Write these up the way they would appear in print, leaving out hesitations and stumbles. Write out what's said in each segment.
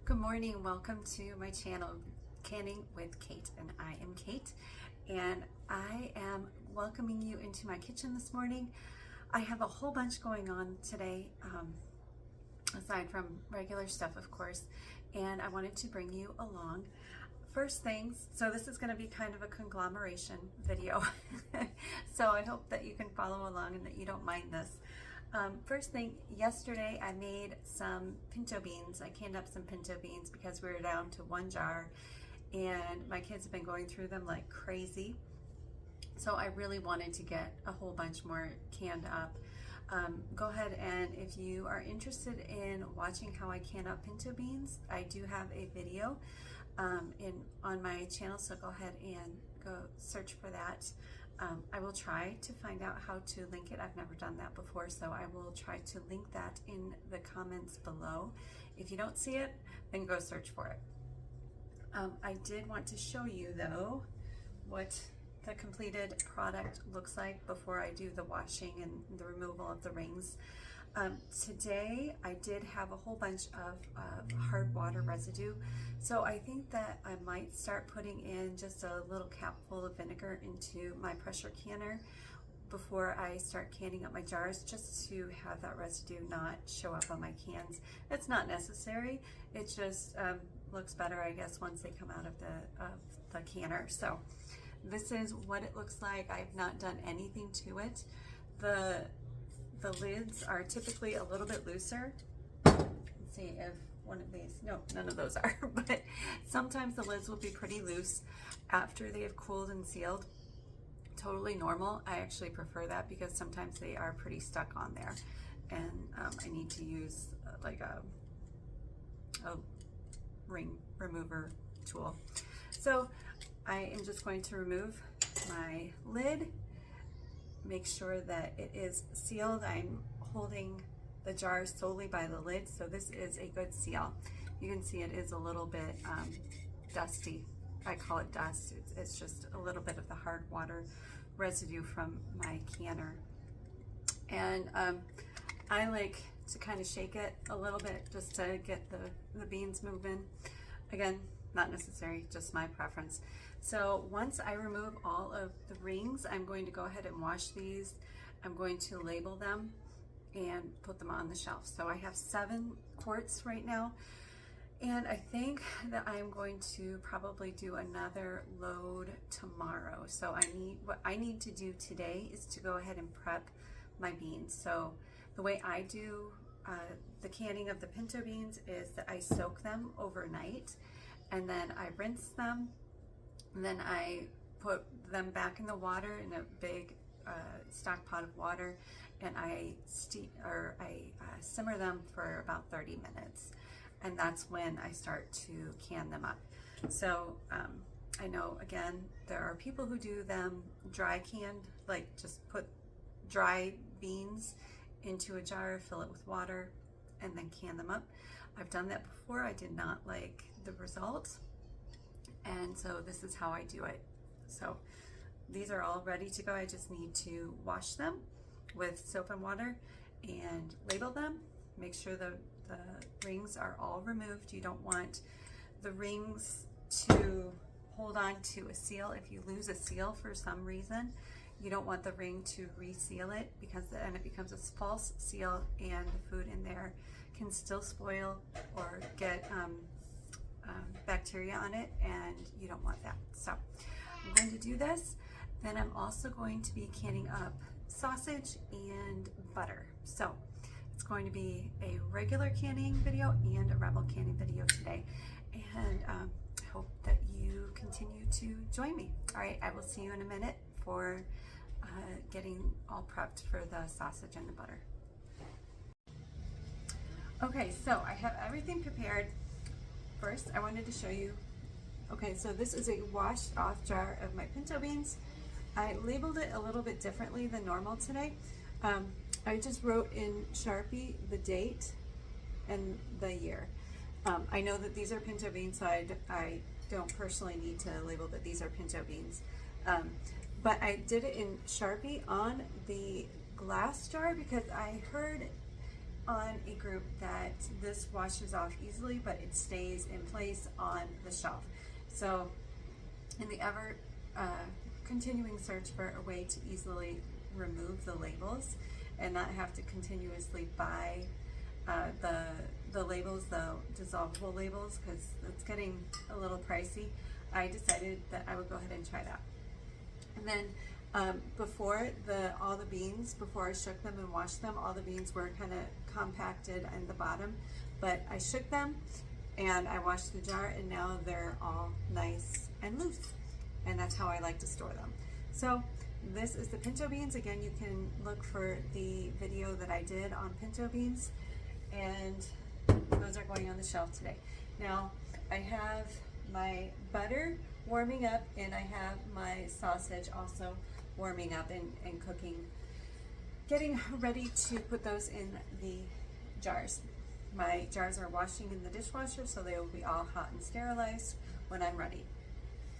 Good morning, welcome to my channel, Canning with Kate, and I am Kate, and I am welcoming you into my kitchen this morning. I have a whole bunch going on today, aside from regular stuff, of course, and I wanted to bring you along. First things, so this is going to be kind of a conglomeration video, so I hope that you can follow along and that you don't mind this. First thing, yesterday I made some pinto beans. I canned up some pinto beans because we were down to one jar and my kids have been going through them like crazy. So I really wanted to get a whole bunch more canned up. Go ahead, and if you are interested in watching how I can up pinto beans, I do have a video on my channel, so go ahead and go search for that. I will try to find out how to link it. I've never done that before, so I will try to link that in the comments below. If you don't see it, then go search for it. I did want to show you though what the completed product looks like before I do the washing and the removal of the rings. Today I did have a whole bunch of hard water residue, so I think that I might start putting in just a little cap full of vinegar into my pressure canner before I start canning up my jars, just to have that residue not show up on my cans. It's not necessary, it just looks better, I guess, once they come out of the canner. So this is what it looks like. I have not done anything to it. The lids are typically a little bit looser. Let's see if one of these, no, none of those are, but sometimes the lids will be pretty loose after they have cooled and sealed. Totally normal. I actually prefer that because sometimes they are pretty stuck on there, and I need to use like a ring remover tool. So I am just going to remove my lid, make sure that it is sealed. I'm holding the jar solely by the lid, so this is a good seal. You can see it is a little bit dusty. I call it dust. It's just a little bit of the hard water residue from my canner. And I like to kind of shake it a little bit just to get the beans moving. Again, not necessary, just my preference. So once I remove all of the rings, I'm going to go ahead and wash these. I'm going to label them and put them on the shelf. So I have 7 quarts right now, and I think that I'm going to probably do another load tomorrow. So what I need to do today is to go ahead and prep my beans. So the way I do the canning of the pinto beans is that I soak them overnight, and then I rinse them, and then I put them back in the water in a big stock pot of water, and I simmer them for about 30 minutes, and that's when I start to can them up. So I know, again, there are people who do them dry canned, like just put dry beans into a jar, fill it with water, and then can them up. I've done that before. I did not like the result, and so this is how I do it. So these are all ready to go. I just need to wash them with soap and water and label them. Make sure the rings are all removed. You don't want the rings to hold on to a seal. If you lose a seal for some reason, you don't want the ring to reseal it, because then it becomes a false seal and the food in there can still spoil or get bacteria on it, and you don't want that. So I'm going to do this. Then I'm also going to be canning up sausage and butter. So it's going to be a regular canning video and a rebel canning video today, and I hope that you continue to join me. All right, I will see you in a minute for getting all prepped for the sausage and the butter. Okay, so I have everything prepared. First, I wanted to show you, okay, so this is a washed off jar of my pinto beans. I labeled it a little bit differently than normal today. I just wrote in Sharpie the date and the year. I know that these are pinto beans, so I don't personally need to label that these are pinto beans. But I did it in Sharpie on the glass jar because I heard on a group that this washes off easily, but it stays in place on the shelf. So in the ever continuing search for a way to easily remove the labels and not have to continuously buy the labels, the dissolvable labels, because it's getting a little pricey, I decided that I would go ahead and try that. And then before all the beans, before I shook them and washed them, all the beans were kind of compacted in the bottom, but I shook them and I washed the jar, and now they're all nice and loose, and that's how I like to store them. So this is the pinto beans. Again, you can look for the video that I did on pinto beans, and those are going on the shelf today. Now I have my butter warming up, and I have my sausage also warming up and cooking, getting ready to put those in the jars. My jars are washing in the dishwasher, so they will be all hot and sterilized when I'm ready.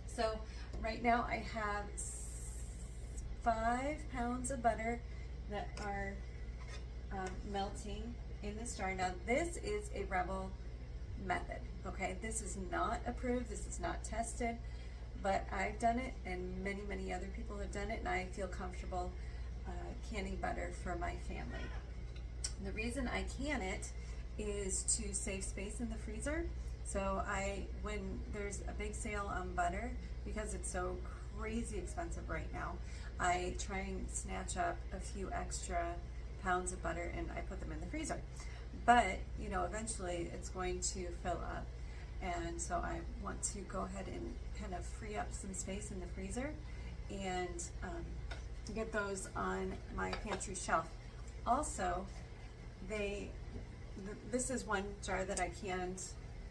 So right now I have 5 pounds of butter that are melting in this jar. Now this is a Rebel method, okay? This is not approved, this is not tested, but I've done it, and many other people have done it, and I feel comfortable canning butter for my family. The reason I can it is to save space in the freezer. So when there's a big sale on butter, because it's so crazy expensive right now, I try and snatch up a few extra pounds of butter and I put them in the freezer. But you know, eventually it's going to fill up, and so I want to go ahead and kind of free up some space in the freezer and get those on my pantry shelf. Also, this is one jar that I canned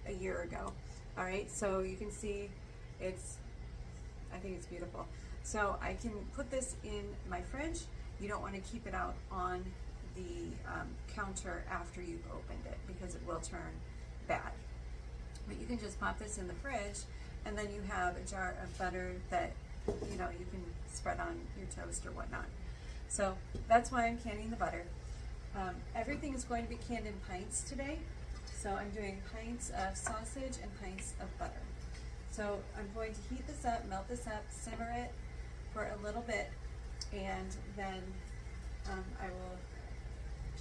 a year ago. All right, so you can see I think it's beautiful. So I can put this in my fridge. You don't want to keep it out on the counter after you've opened it, because it will turn bad. But you can just pop this in the fridge, and then you have a jar of butter that you know you can spread on your toast or whatnot. So that's why I'm canning the butter. Everything is going to be canned in pints today. So I'm doing pints of sausage and pints of butter. So I'm going to heat this up, melt this up, simmer it for a little bit, and then I will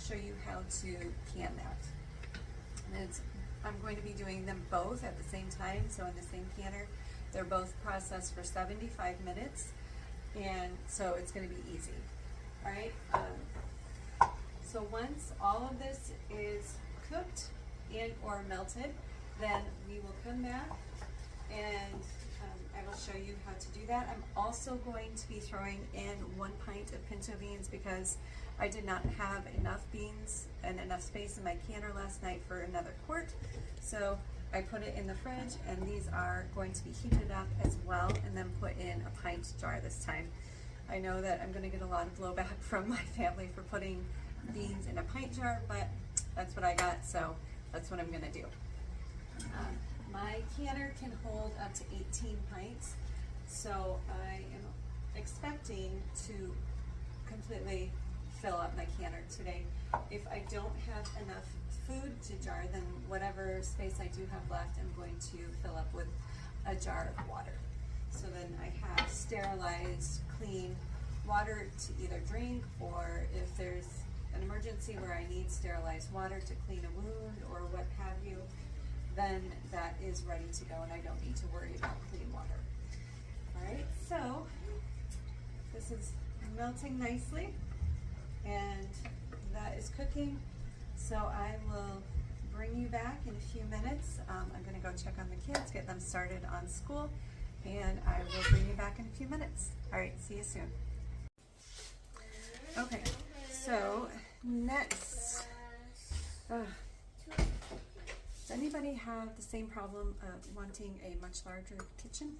show you how to can that. And I'm going to be doing them both at the same time, so in the same canner. They're both processed for 75 minutes, and so it's going to be easy. All right. So once all of this is cooked and or melted, then we will come back and I will show you how to do that. I'm also going to be throwing in 1 pint of pinto beans, because I did not have enough beans and enough space in my canner last night for another quart. So I put it in the fridge, and these are going to be heated up as well and then put in a pint jar this time. I know that I'm going to get a lot of blowback from my family for putting beans in a pint jar, but that's what I got, so that's what I'm going to do. My canner can hold up to 18 pints, so I am expecting to completely fill up my canner today. If I don't have enough food to jar, then whatever space I do have left, I'm going to fill up with a jar of water. So then I have sterilized, clean water to either drink, or if there's an emergency where I need sterilized water to clean a wound or what have you, then that is ready to go, and I don't need to worry about clean water. All right, so this is melting nicely, and that is cooking. So I will bring you back in a few minutes. I'm going to go check on the kids, get them started on school, and I will bring you back in a few minutes. All right, see you soon. Okay, so next, does anybody have the same problem of wanting a much larger kitchen?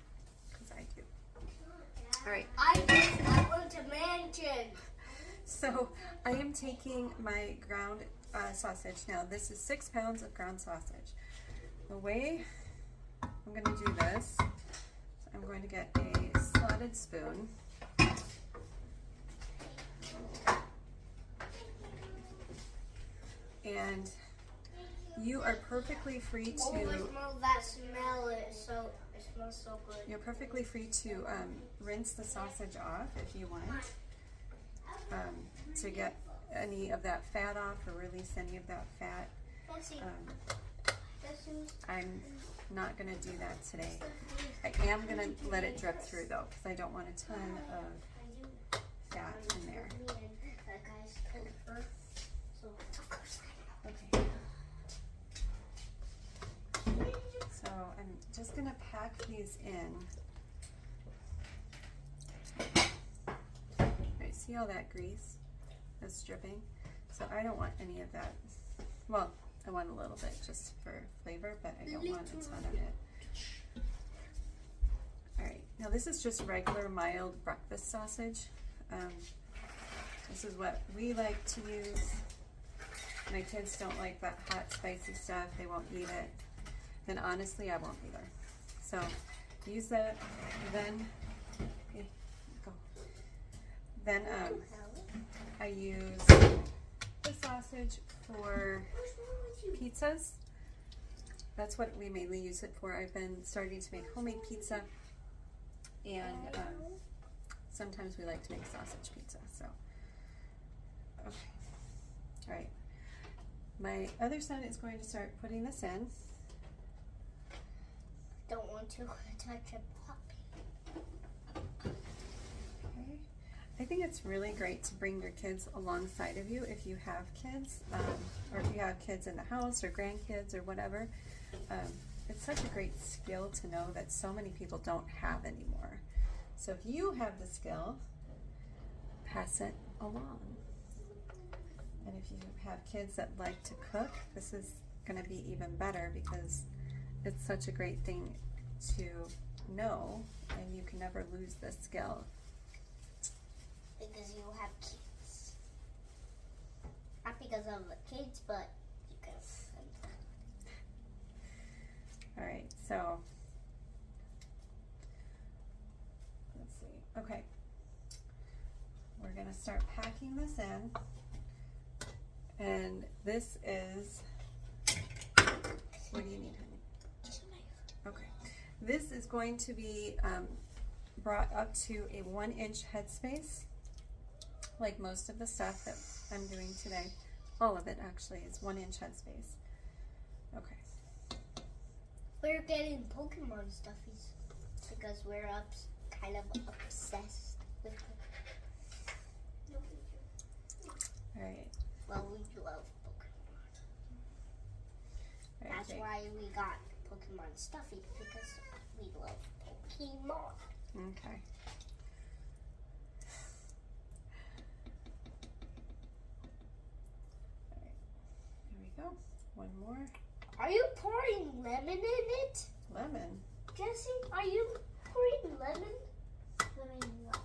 Because I do. All right. I want a mansion. So I am taking my ground sausage. Now this is 6 pounds of ground sausage. The way I'm going to do this, I'm going to get a slotted spoon. And you are perfectly free to. Oh, I smell that smell. It smells so good. You're perfectly free to rinse the sausage off if you want, to get any of that fat off or release any of that fat. I'm not going to do that today. I am going to let it drip through though, because I don't want a ton of fat in there. Okay. So I'm just going to pack these in. Right, see all that grease that's dripping? So I don't want any of that. Well, I want a little bit just for flavor, but I don't want a ton of it. Alright, now this is just regular mild breakfast sausage. This is what we like to use. My kids don't like that hot, spicy stuff. They won't eat it. And honestly, I won't either. So use that. Then, okay, go. Then I use the sausage for pizzas. That's what we mainly use it for. I've been starting to make homemade pizza, and sometimes we like to make sausage pizza. So, okay, all right. My other son is going to start putting this in. Don't want to touch a puppy. Okay. I think it's really great to bring your kids alongside of you if you have kids, or if you have kids in the house or grandkids or whatever. It's such a great skill to know that so many people don't have anymore. So if you have the skill, pass it along. And if you have kids that like to cook, this is going to be even better, because it's such a great thing to know, and you can never lose this skill. Because you have kids. Not because of the kids, but because of them. Alright, so let's see. Okay. We're going to start packing this in. And this is, what do you need, honey? Just a knife. Okay. This is going to be brought up to a 1-inch headspace, like most of the stuff that I'm doing today. All of it actually is 1-inch headspace. Okay. We're getting Pokemon stuffies because we're kind of obsessed with them. Alright. Well, we love Pokemon. That's Okay. why we got Pokemon stuffy, because we love Pokemon. Okay. Alright. Here we go. One more. Are you pouring lemon in it? Lemon. Jesse, are you pouring lemon? Lemon what?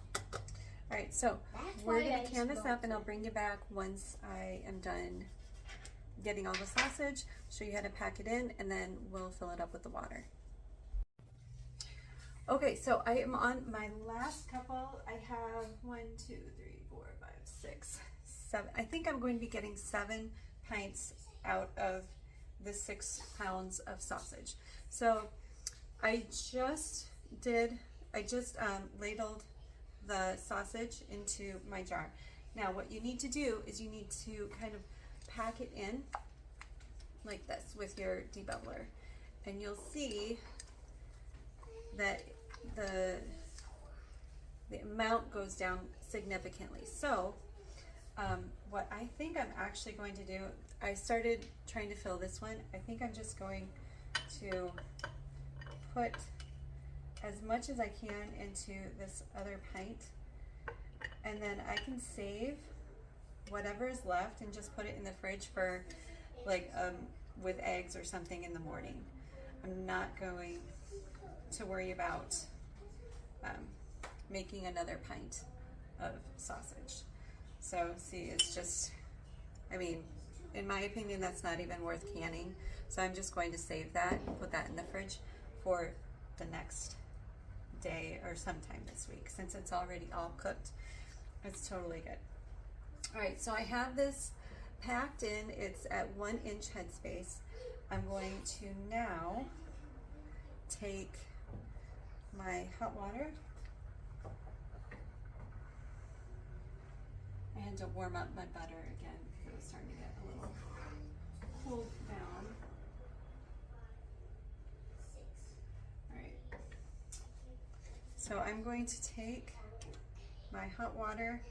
Alright, so That's we're why going I to can this smell up, and I'll bring you back once I am done getting all the sausage, show you how to pack it in, and then we'll fill it up with the water. Okay, so I am on my last couple. I have 1, 2, 3, 4, 5, 6, 7. I think I'm going to be getting 7 pints out of the 6 pounds of sausage. So I just ladled the sausage into my jar. Now what you need to do is you need to kind of pack it in like this with your debubbler, and you'll see that the amount goes down significantly. So what I think I'm actually going to do, I started trying to fill this one. I think I'm just going to put as much as I can into this other pint, and then I can save whatever is left and just put it in the fridge for like with eggs or something in the morning. I'm not going to worry about making another pint of sausage. So see, it's just, I mean, in my opinion, that's not even worth canning. So I'm just going to save that and put that in the fridge for the next day or sometime this week, since it's already all cooked. It's totally good. All right, so I have this packed in. It's at 1 inch headspace. I'm going to now take my hot water and to warm up my butter again because it was starting to get a little cooled down. All right. So I'm going to take my hot water,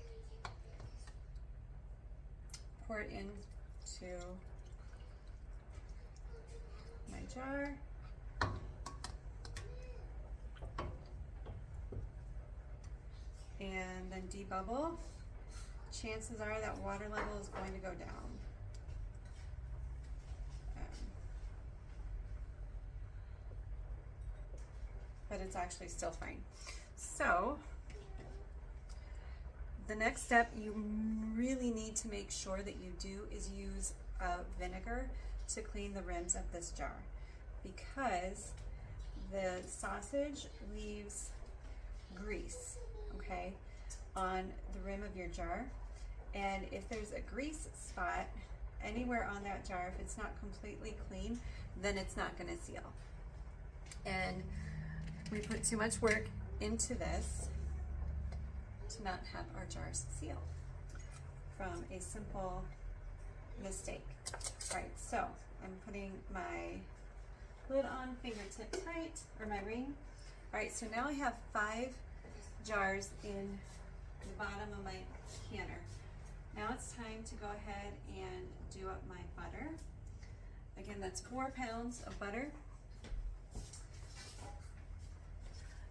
pour it into my jar. And then debubble. Chances are that water level is going to go down. But it's actually still fine. So the next step you really need to make sure that you do is use vinegar to clean the rims of this jar, because the sausage leaves grease, okay, on the rim of your jar. And if there's a grease spot anywhere on that jar, if it's not completely clean, then it's not going to seal. And we put too much work into this to not have our jars sealed from a simple mistake. All right, so I'm putting my lid on, fingertip tight, or my ring. All right, so now I have 5 jars in the bottom of my canner. Now it's time to go ahead and do up my butter. Again, that's 4 pounds of butter.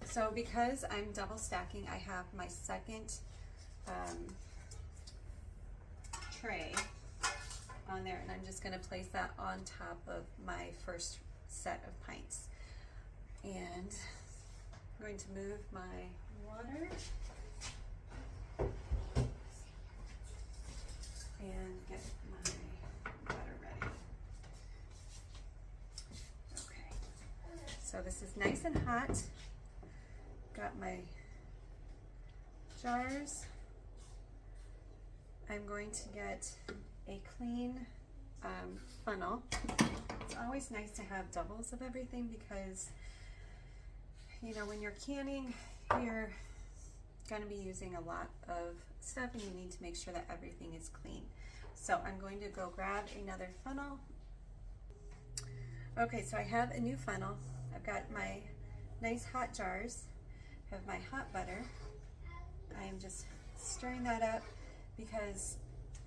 So because I'm double stacking, I have my second tray on there, and I'm just going to place that on top of my first set of pints. And I'm going to move my water and get my butter ready. Okay, so this is nice and hot. Got my jars. I'm going to get a clean funnel. It's always nice to have doubles of everything because, you know, when you're canning, you're going to be using a lot of stuff and you need to make sure that everything is clean. So I'm going to go grab another funnel. Okay, so I have a new funnel. I've got my nice hot jars, have my hot butter. I am just stirring that up because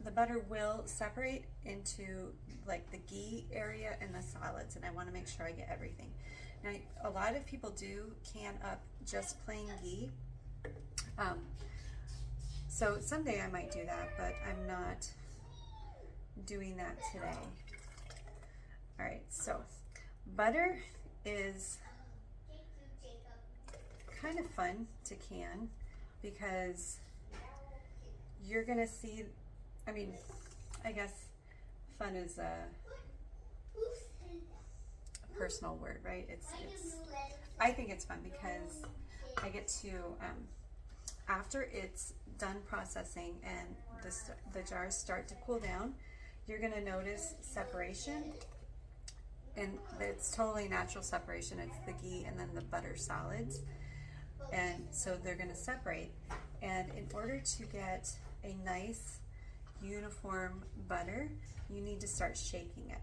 the butter will separate into like the ghee area and the solids, and I want to make sure I get everything. Now, a lot of people do can up just plain ghee. So someday I might do that, but I'm not doing that today. All right, so butter is kind of fun to can because you're gonna see, I mean, I guess fun is a personal word, right? It's I think it's fun because I get to, after it's done processing and the jars start to cool down, you're gonna notice separation, and it's totally natural separation. It's the ghee and then the butter solids, and so they're gonna separate. And in order to get a nice uniform butter, you need to start shaking it.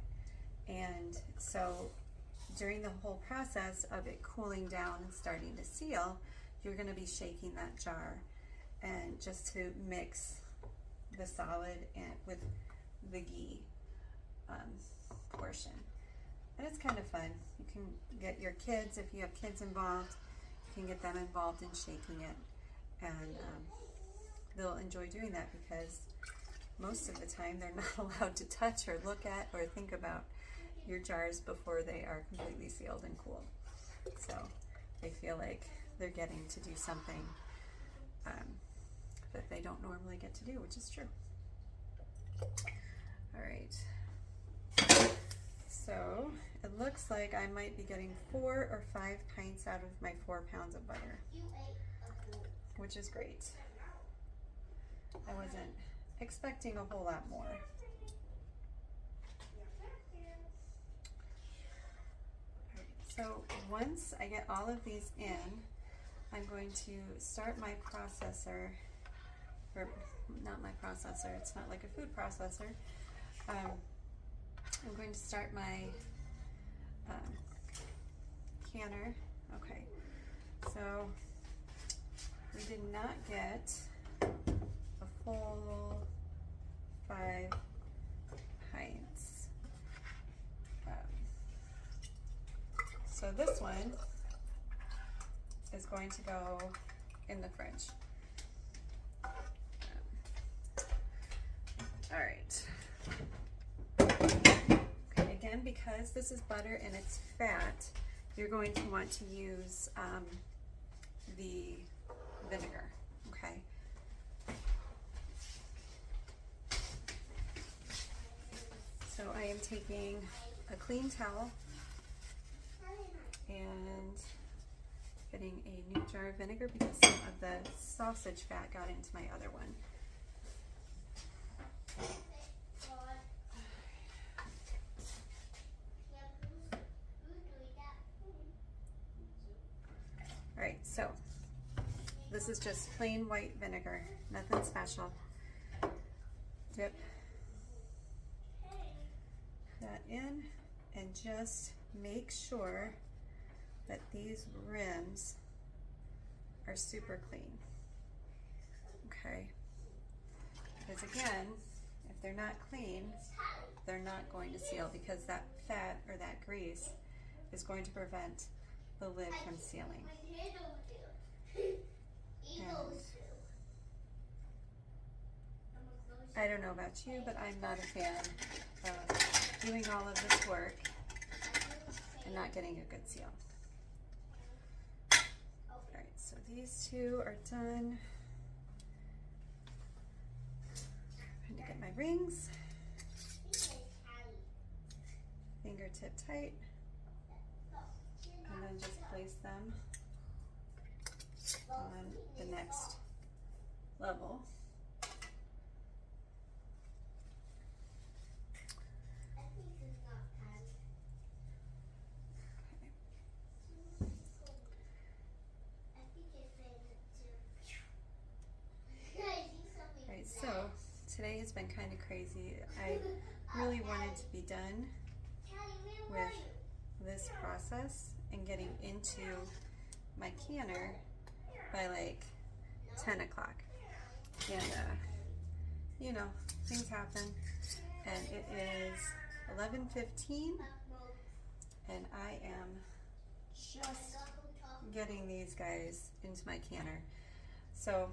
And so during the whole process of it cooling down and starting to seal, you're going to be shaking that jar, and just to mix the solid and with the ghee portion. And it's kind of fun. You can get your kids, if you have kids involved, you can get them involved in shaking it, and they'll enjoy doing that because most of the time they're not allowed to touch or look at or think about your jars before they are completely sealed and cooled. So they feel like they're getting to do something that they don't normally get to do, which is true. All right. So it looks like I might be getting 4 or 5 pints out of my 4 pounds of butter, which is great. I wasn't expecting a whole lot more. So once I get all of these in, I'm going to start my processor, or not my processor, it's not like a food processor. I'm going to start my canner. Okay, so we did not get a full 5 pints. So this one is going to go in the fridge. All right. Okay, again, because this is butter and it's fat, you're going to want to use the vinegar, okay? So I am taking a clean towel and getting a new jar of vinegar because some of the sausage fat got into my other one. All right, so this is just plain white vinegar, nothing special. Dip that in and just make sure that these rims are super clean, okay? Because again, if they're not clean, they're not going to seal because that fat or that grease is going to prevent the lid from sealing. And I don't know about you, but I'm not a fan of doing all of this work and not getting a good seal. Alright, so these two are done. I'm going to get my rings. Fingertip tight. And then just place them on the next level. Alright, so today has been kind of crazy. I really wanted to be done with this process and getting into my canner by like 10 o'clock. And you know, things happen. And it is 11:15 and I am just getting these guys into my canner. So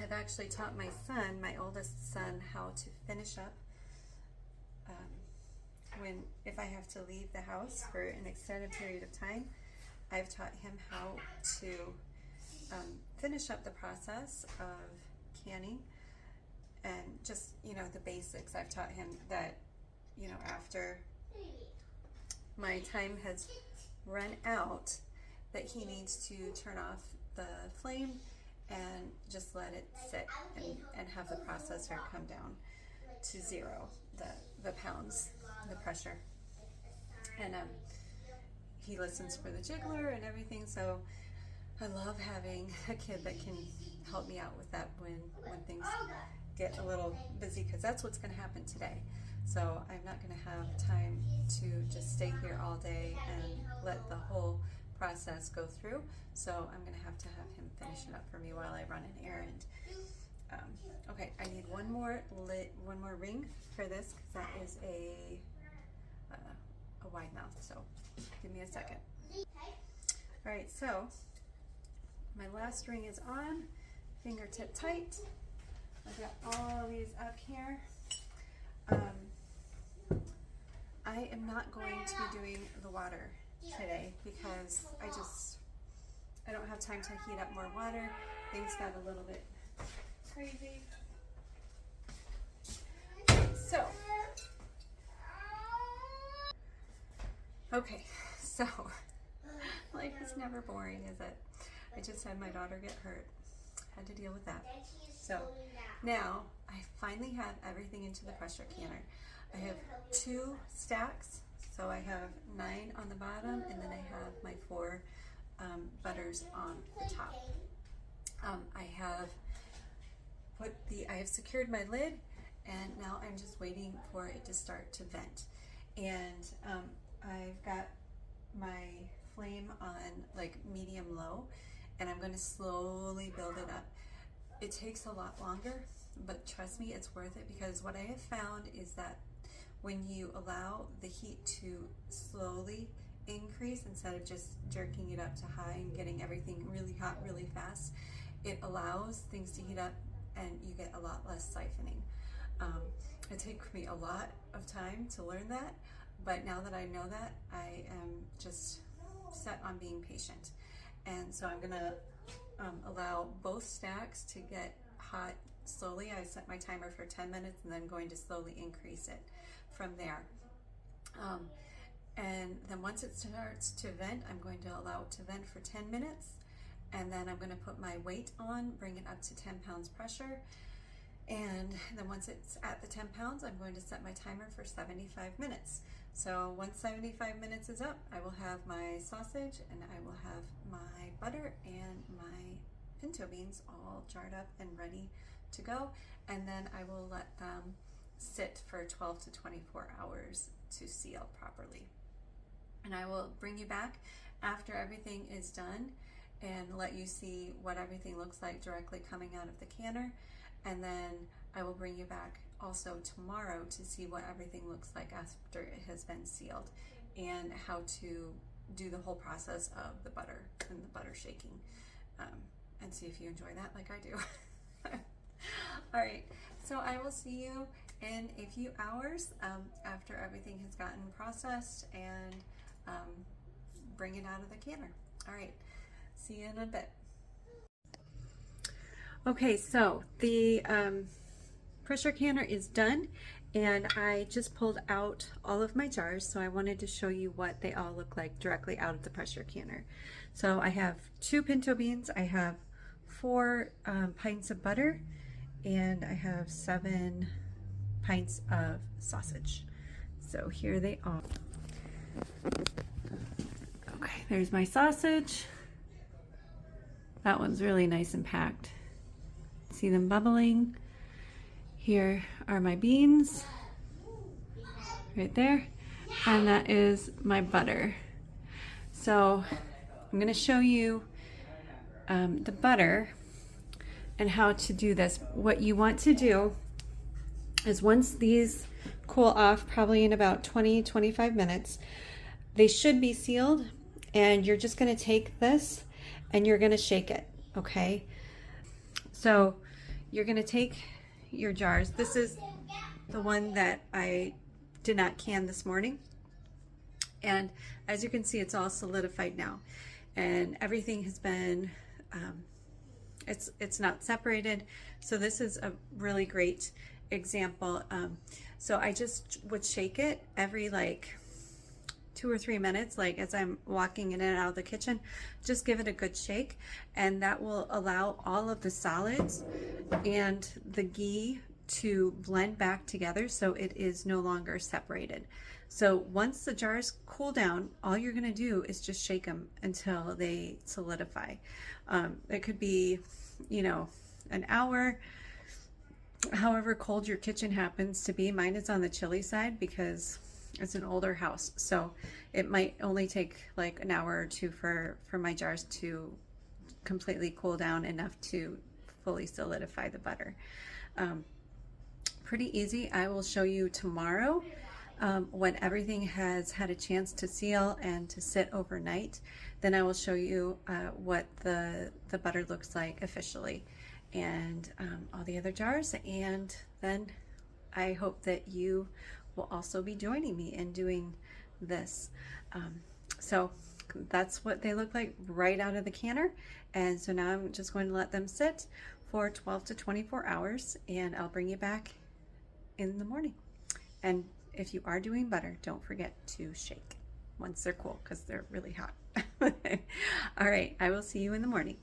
I've actually taught my son, my oldest son, how to finish up if I have to leave the house for an extended period of time. I've taught him how to finish up the process of canning and just, you know, the basics. I've taught him that, you know, after my time has run out, that he needs to turn off the flame and just let it sit and have the processor come down to 0, the pounds, the pressure. And he listens for the jiggler and everything, so I love having a kid that can help me out with that when things get a little busy, because that's what's going to happen today. So I'm not going to have time to just stay here all day and let the whole process go through. So I'm going to have him finish it up for me while I run an errand. Okay, I need one more ring for this because that is a wide mouth. So give me a second. All right, so my last ring is on, fingertip tight. I've got all these up here. I am not going to be doing the water today because I don't have time to heat up more water. Things got a little bit crazy. So, okay, so life is never boring, is it? I just had my daughter get hurt. Had to deal with that. So now I finally have everything into the pressure canner. I have 2 stacks, So I have 9 on the bottom, and then I have my 4 butters on the top. I have secured my lid, and now I'm just waiting for it to start to vent. And I've got my flame on like medium low, and I'm going to slowly build it up. It takes a lot longer, but trust me, it's worth it, because what I have found is that when you allow the heat to slowly increase instead of just jerking it up to high and getting everything really hot really fast, it allows things to heat up and you get a lot less siphoning. It took me a lot of time to learn that, but now that I know that, I am just set on being patient. And so I'm gonna allow both stacks to get hot slowly. I set my timer for 10 minutes and then going to slowly increase it from there. And then once it starts to vent, I'm going to allow it to vent for 10 minutes. And then I'm going to put my weight on, bring it up to 10 pounds pressure. And then once it's at the 10 pounds, I'm going to set my timer for 75 minutes. So once 75 minutes is up, I will have my sausage and I will have my butter and my pinto beans all jarred up and ready to go. And then I will let them sit for 12 to 24 hours to seal properly. And I will bring you back after everything is done and let you see what everything looks like directly coming out of the canner. And then I will bring you back also tomorrow to see what everything looks like after it has been sealed, and how to do the whole process of the butter and the butter shaking, and see if you enjoy that like I do. All right, so I will see you in a few hours after everything has gotten processed, and bring it out of the canner. All right, see you in a bit. Okay, so the pressure canner is done, and I just pulled out all of my jars, so I wanted to show you what they all look like directly out of the pressure canner. So I have 2 pinto beans, I have 4 pints of butter, and I have 7 pints of sausage. So here they are. Okay, there's my sausage. That one's really nice and packed. See them bubbling. Here are my beans, right there, and that is my butter. So I'm going to show you the butter and how to do this. What you want to do is, once these cool off, probably in about 20-25 minutes, they should be sealed, and you're just going to take this and you're going to shake it, okay? So you're going to take your jars. This is the one that I did not can this morning, and as you can see, it's all solidified now, and everything has been it's not separated. So this is a really great example. So I just would shake it every like 2 or 3 minutes, like as I'm walking in and out of the kitchen. Just give it a good shake, and that will allow all of the solids and the ghee to blend back together, so it is no longer separated. So once the jars cool down, all you're going to do is just shake them until they solidify. It could be, you know, an hour, however cold your kitchen happens to be. Mine is on the chilly side because it's an older house, so it might only take like an hour or 2 for my jars to completely cool down enough to fully solidify the butter. Pretty easy. I will show you tomorrow when everything has had a chance to seal and to sit overnight. Then I will show you what the butter looks like officially, and all the other jars, and then I hope that you will also be joining me in doing this. So that's what they look like right out of the canner. And so now I'm just going to let them sit for 12 to 24 hours, and I'll bring you back in the morning. And if you are doing butter, don't forget to shake once they're cool, because they're really hot. All right, I will see you in the morning.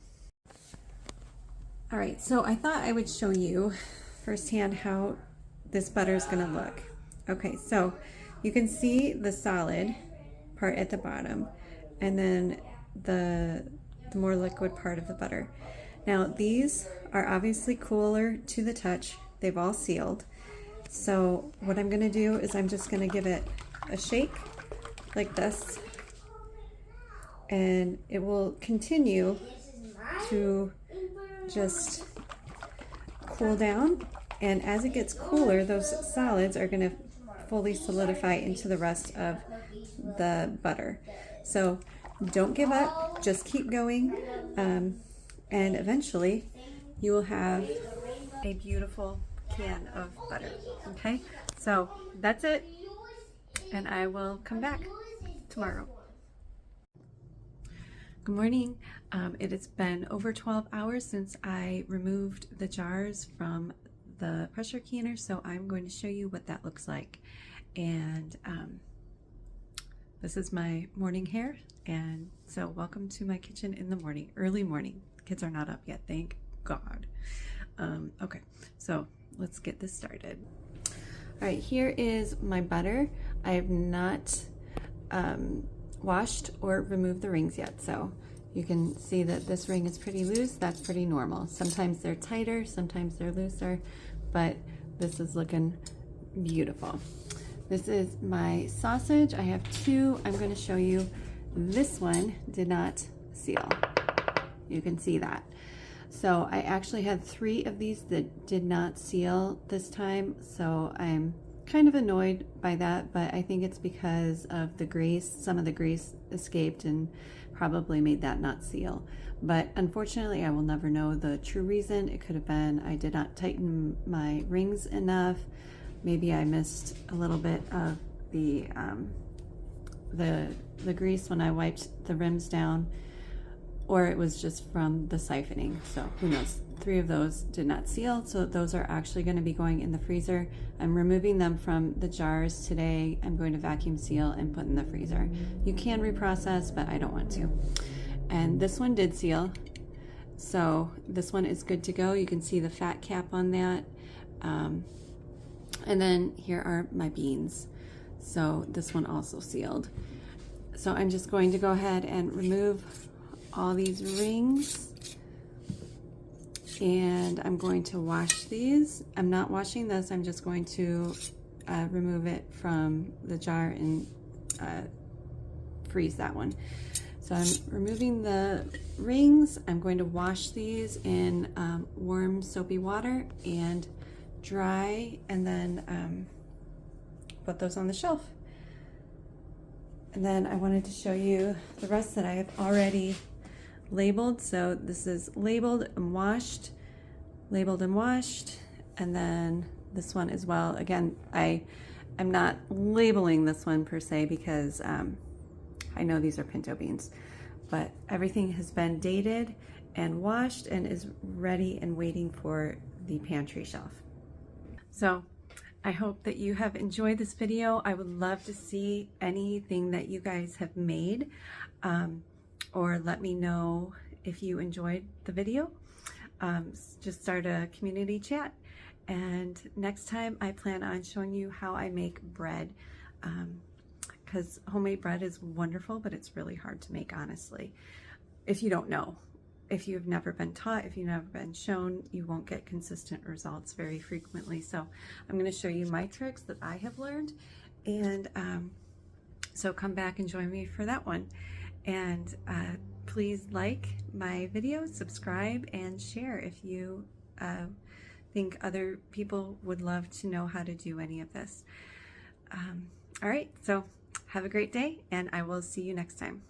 All right, so I thought I would show you firsthand how this butter is going to look. Okay, so you can see the solid part at the bottom, and then the more liquid part of the butter. Now these are obviously cooler to the touch. They've all sealed. So what I'm gonna do is I'm just gonna give it a shake like this, and it will continue to just cool down. And as it gets cooler, those solids are gonna fully solidify into the rest of the butter. So don't give up, just keep going, and eventually you will have a beautiful can of butter. Okay, so that's it, and I will come back tomorrow. Good morning. It has been over 12 hours since I removed the jars from the pressure canner, so I'm going to show you what that looks like. And this is my morning hair, and so welcome to my kitchen in the morning, early morning. Kids are not up yet, thank God. Okay, so let's get this started. All right, here is my butter. I have not washed or removed the rings yet, so you can see that this ring is pretty loose. That's pretty normal. Sometimes they're tighter, sometimes they're looser, but this is looking beautiful. This is my sausage. I have two. I'm going to show you. This one did not seal. You can see that. So I actually had 3 of these that did not seal this time, so I'm kind of annoyed by that, but I think it's because of the grease. Some of the grease escaped and probably made that not seal. But unfortunately, I will never know the true reason. It could have been I did not tighten my rings enough. Maybe I missed a little bit of the grease when I wiped the rims down, or it was just from the siphoning. So who knows? 3 of those did not seal, so those are actually going to be going in the freezer. I'm removing them from the jars today. I'm going to vacuum seal and put in the freezer. You can reprocess, but I don't want to. And this one did seal, so this one is good to go. You can see the fat cap on that. And then here are my beans. So this one also sealed. So I'm just going to go ahead and remove all these rings, and I'm going to wash these. I'm not washing this. I'm just going to remove it from the jar and freeze that one. So I'm removing the rings. I'm going to wash these in warm soapy water and dry, and then put those on the shelf. And then I wanted to show you the rest that I have already labeled. So this is labeled and washed, and then this one as well. Again, I'm not labeling this one per se because I know these are pinto beans, but everything has been dated and washed and is ready and waiting for the pantry shelf. So I hope that you have enjoyed this video. I would love to see anything that you guys have made, or let me know if you enjoyed the video. Just start a community chat, and next time I plan on showing you how I make bread, because homemade bread is wonderful, but it's really hard to make, honestly. If you don't know, if you've never been taught, if you've never been shown, you won't get consistent results very frequently. So I'm going to show you my tricks that I have learned, and so come back and join me for that one. And please like my video, subscribe, and share if you think other people would love to know how to do any of this. All right, so have a great day, and I will see you next time.